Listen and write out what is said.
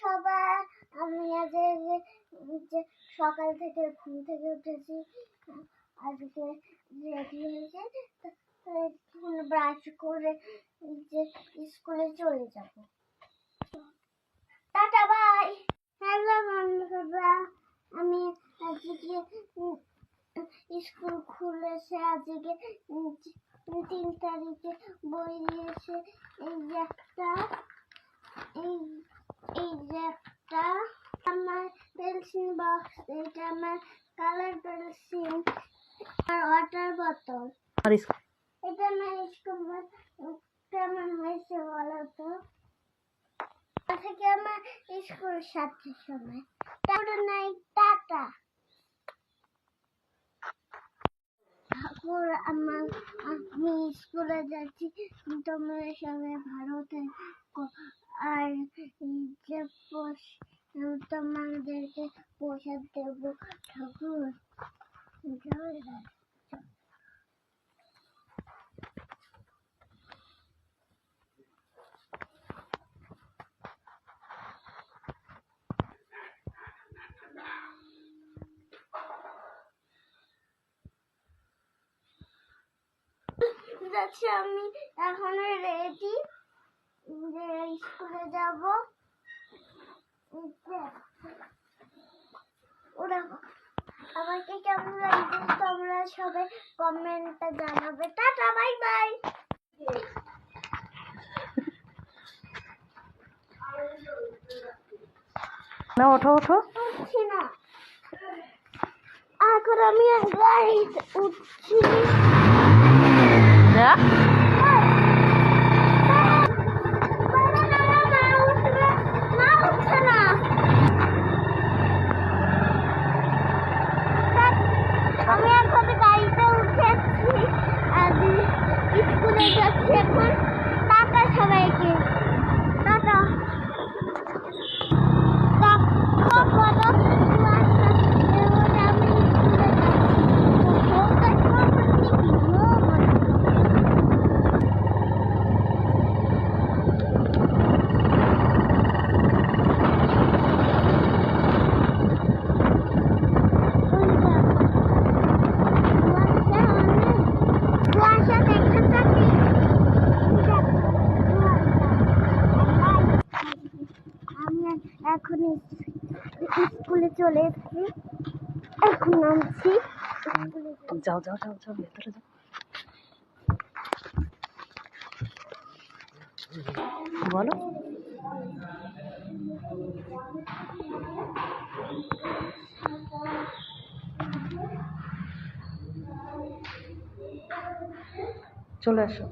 সবাই, আমি আজ যে সকাল থেকে ঘুম থেকে উঠেছি, আজকে রেডি হয়েছে, ব্রাশ করে যে স্কুলে চলে যাব। Tata bye. হ্যালো বন্ধুরা, আমি আজকে স্কুল খুলেছে, আজকে 3 তারিখে বই দিয়েছে। এই যে একটা আমার পেন্সিল বক্স, এটা আমার কালার পেন্সিল আর ওয়াটার বোতল। এটা আমার স্কুল কেমন হয়েছে বলো তো? আজকে আমার স্কুল 7টার সময়। তারপরে নাই টাটা। ঠাকুর, আমি স্কুলে যাচ্ছি, তোমরা সবাই ভালো থেকো। আর যে তোমাদেরকে প্রসাদ দেব ঠাকুর। যাচ্ছি, আমি এখন রেডি যে স্কুলে যাব। আমাকে কেমন লাগছে তোমরা সবাই কমেন্টে জানাবে। Tata bye bye. না, ওঠো ওঠো। উঠছি না, এখন আমি গাড়িতে উঠছি। আমি এখন গাড়িতে উঠেছি, আর স্কুলে যাচ্ছি এখন। টাটা সবাইকে, টাটা। এখন স্কুলে চলে এসেছি, এখন নামছি। যাও যাও যাও যাও, ভেতরে যাও। বলো। চলে আসো।